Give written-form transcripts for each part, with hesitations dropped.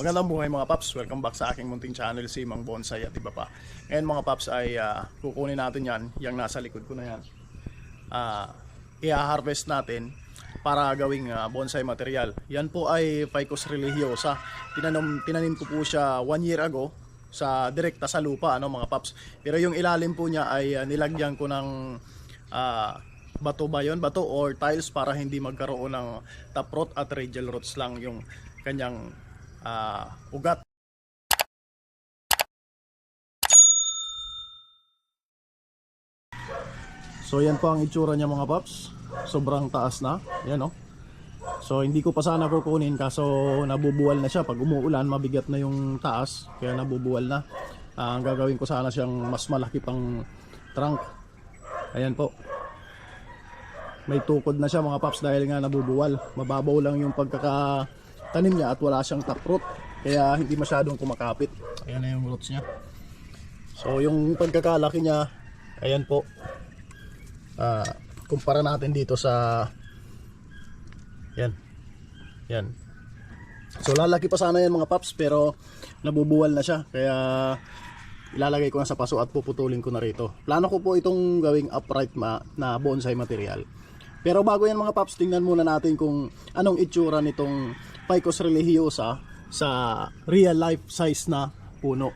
Magandang buhay mga paps, welcome back sa aking munting channel, si Mang Bonsai at iba pa. Ngayon mga paps ay kukunin natin yan, yung nasa likod ko na yan. I-harvest natin para gawing bonsai material. Yan po ay Ficus religiosa. Tinanim ko po siya 1 year ago sa direkta sa lupa, ano mga paps. Pero yung ilalim po niya ay nilagyan ko ng bato ba yun? Bato or tiles para hindi magkaroon ng taprot at radial roots lang yung kanyang ugat. So yan po ang itsura niya mga paps. Sobrang taas na. Yan o. So hindi ko pa sana kukunin kaso nabubuwal na siya. Pag umuulan mabigat na yung taas. Kaya nabubuwal na. Ang gagawin ko sana siyang mas malaki pang trunk. Ayan po. May tukod na siya mga paps dahil nga nabubuwal. Mababaw lang yung pagkakatanim niya at wala siyang taproot. Kaya hindi masyadong kumakapit. Ayan na yung roots niya. So yung pagkakalaki niya, ayan po. Kumpara natin dito sa yan. Yan. So lalaki pa sana yan mga paps pero nabubuwal na siya. Kaya ilalagay ko na sa paso at puputulin ko na rito. Plano ko po itong gawing upright na bonsai material. Pero bago yan mga paps, tingnan muna natin kung anong itsura nitong Ficus religiosa sa real life size na puno.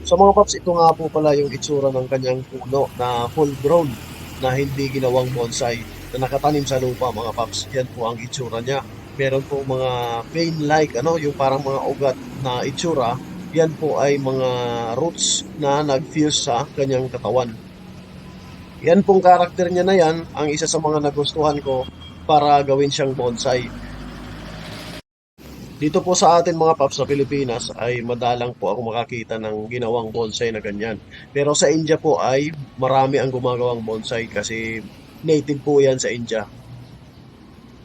So mga paps, ito nga po pala yung itsura ng kanyang puno na full grown na hindi ginawang bonsai na nakatanim sa lupa mga paps. Yan po ang itsura niya. Meron po mga vein-like, yung parang mga ugat na itsura. Yan po ay mga roots na nag-fuse sa kanyang katawan. Yan pong karakter niya na yan, ang isa sa mga nagustuhan ko para gawin siyang bonsai. Dito po sa atin mga paps sa Pilipinas ay madalang po ako makakita ng ginawang bonsai na ganyan. Pero sa India po ay marami ang gumagawang bonsai kasi native po yan sa India.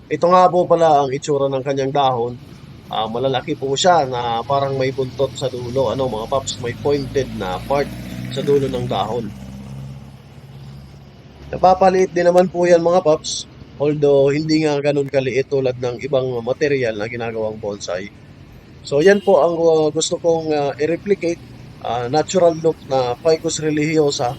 Ito nga po pala ang itsura ng kanyang dahon. Malalaki po siya na parang may buntot sa dulo. Mga paps, may pointed na part sa dulo ng dahon. Napapaliit din naman po yan mga paps. Although hindi nga ganun kaliit tulad ng ibang material na ginagawang bonsai. So yan po ang gusto kong i-replicate. Natural look na Ficus religiosa.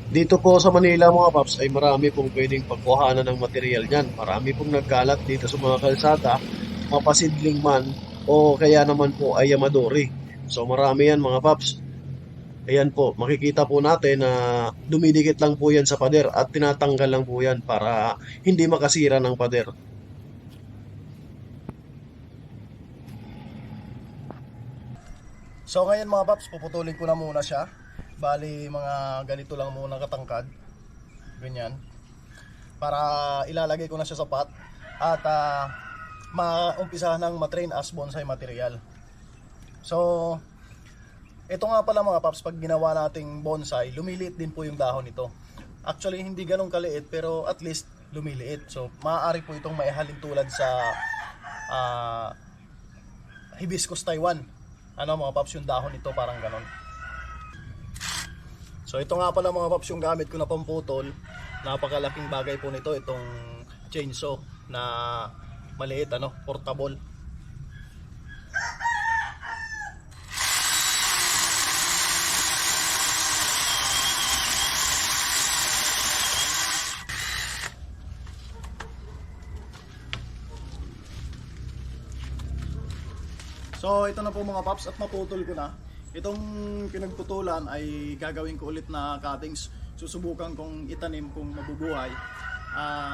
Dito po sa Manila mga paps ay marami pong pwedeng pagkuhanan ng material niyan. Marami pong nagkalat dito sa mga kalsada, mapasidling man o kaya naman po ay yamadori. So marami yan mga paps. Ayan po, makikita po natin na dumidikit lang po yan sa pader at tinatanggal lang po yan para hindi makasira ng pader. So ngayon mga paps, puputulin ko na muna siya. Bali mga ganito lang muna katangkad. Ganyan. Para ilalagay ko na siya sa pot at maumpisa ng matrain as bonsai material. So ito nga pala mga paps, pag ginawa nating bonsai, lumiliit din po yung dahon nito. Actually hindi ganun kaliit pero at least lumiliit. So maaari po itong maihalin tulad sa Hibiscus Taiwan. Mga paps, yung dahon nito parang ganun. So ito nga pala mga paps yung gamit ko na pamputol. Napakalaking bagay po nito itong chainsaw na maliit, portable. So ito na po mga paps at maputol ko na. Itong pinagputulan ay gagawin ko ulit na cuttings. Susubukan kong itanim kung mabubuhay.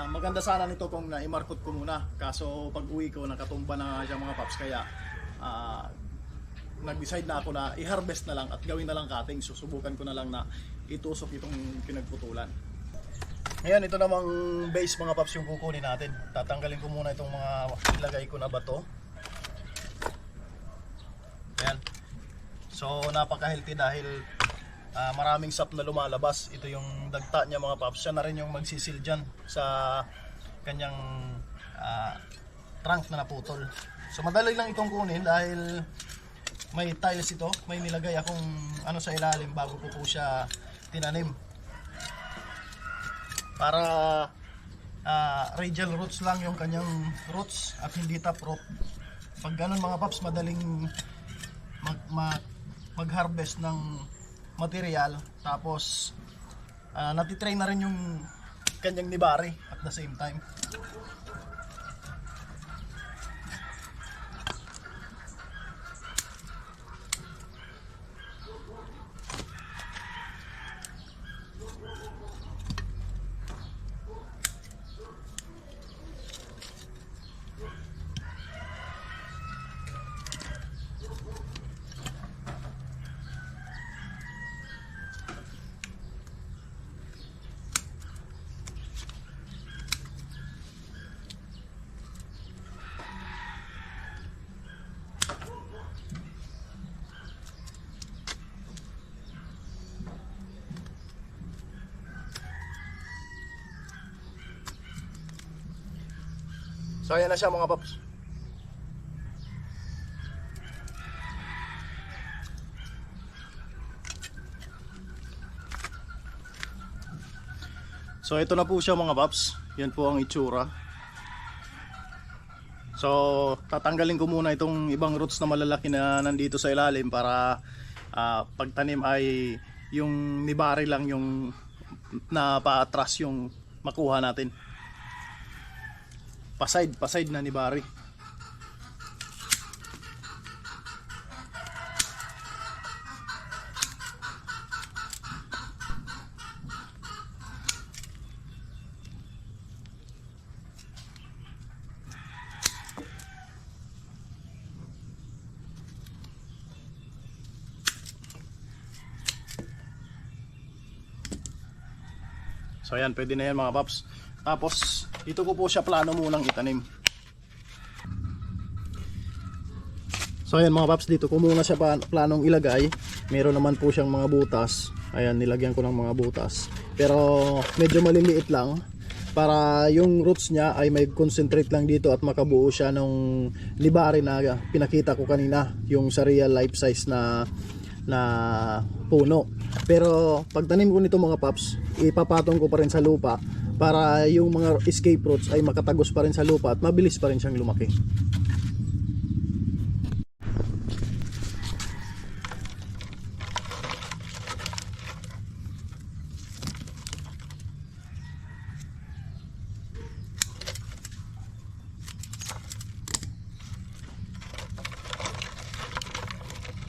Maganda sana nito kung i-markot ko muna. Kaso pag uwi ko nakatumba na siya mga paps. Kaya nag-decide na ako na i-harvest na lang at gawin na lang cuttings. Susubukan ko na lang na itusok itong pinagputulan. Ngayon ito namang base mga paps yung kukunin natin. Tatanggalin ko muna itong mga ilagay ko na bato. Ayan. So napaka-healthy dahil maraming sap na lumalabas. Ito yung dagta niya mga paps. Siya na rin yung magsisil dyan sa kanyang trunk na naputol. So madali lang itong kunin dahil may tiles ito. May nilagay akong sa ilalim bago ko po siya tinanim. Para radial roots lang yung kanyang roots at hindi top root. Pag ganun mga paps, madaling mag-harvest ng material, tapos natitrain na rin yung kanyang nibari at the same time. So ayan na siya mga paps. So ito na po siya mga paps. Yan po ang itsura. So tatanggalin ko muna itong ibang roots na malalaki na nandito sa ilalim para pagtanim ay yung nibari lang yung napaatras yung makuha natin. Paside na nibari. So ayan, pwede na yan mga paps. Tapos dito ko po siya plano munang itanim. So ayan mga paps, dito ko muna siya planong ilagay. Meron naman po siyang mga butas. Ayan, nilagyan ko ng mga butas. Pero medyo maliliit lang para yung roots niya ay may concentrate lang dito at makabuo siya ng libari na pinakita ko kanina, yung sa real life size na puno. Pero pagtanim ko nito mga paps, ipapatong ko pa rin sa lupa para yung mga escape roots ay makatagos pa rin sa lupa at mabilis pa rin siyang lumaki.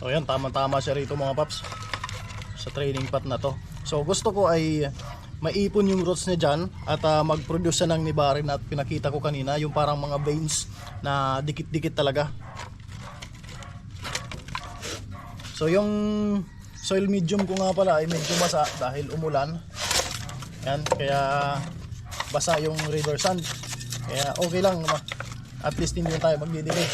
So yan, tama-tama siya rito mga paps sa training pot na to. So gusto ko ay maipon yung roots niya dyan at mag-produce siya ng nibari na pinakita ko kanina, yung parang mga veins na dikit-dikit talaga. So yung soil medium ko nga pala ay medyo basa dahil umulan. Yan, kaya basa yung river sand. Kaya okay lang, at least hindi tayo magdidilig.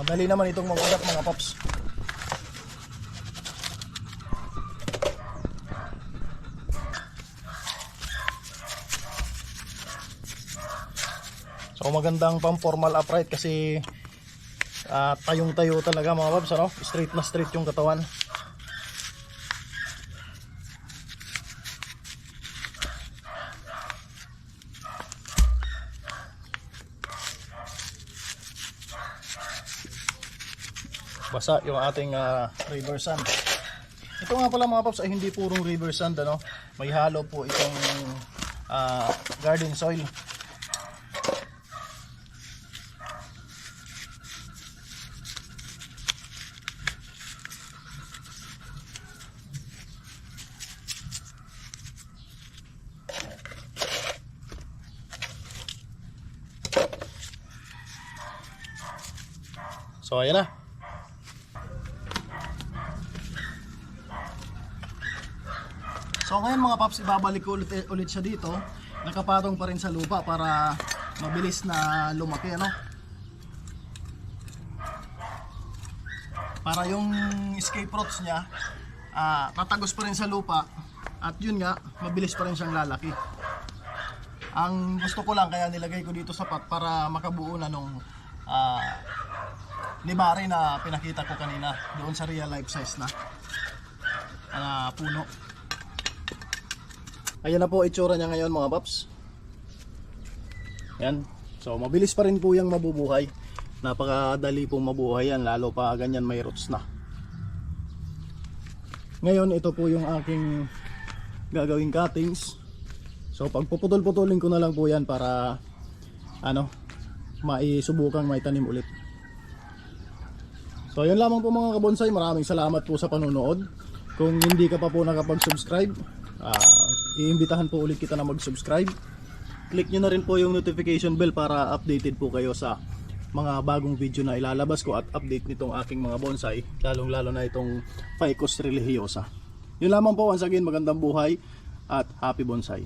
Madali naman itong mag-ugat mga paps. So magandang pang formal upright kasi tayong-tayo talaga mga paps, ano? Straight na straight yung katawan. Basa yung ating river sand. Ito nga pala mga paps ay hindi purong river sand, ano? May halo po itong garden soil. So ayan na. So ngayon mga paps, ibabalik ko ulit siya dito. Nakapatong pa rin sa lupa para mabilis na lumaki, ano? Para yung escape roots niya tatagos pa rin sa lupa At yun nga, mabilis pa rin siyang lalaki. Ang gusto ko lang, kaya nilagay ko dito sa pot para makabuo na nung libari na pinakita ko kanina doon sa real life size na puno. Ayan na po itsura niya ngayon mga paps. Yan. So mabilis pa rin po yung mabubuhay. Napakadali pong mabuhay yan, lalo pa ganyan may roots na. Ngayon ito po yung aking gagawing cuttings. So pagpuputol-putulin ko na lang po yan para maisubukang may tanim ulit. So yun lamang po mga kabonsai, maraming salamat po sa panonood. Kung hindi ka pa po nakapag-subscribe, iimbitahan po ulit kita na mag-subscribe. Click nyo na rin po yung notification bell para updated po kayo sa mga bagong video na ilalabas ko at update nitong aking mga bonsai, lalong lalo na itong Ficus religiosa. Yun lamang po, once again, magandang buhay at happy bonsai.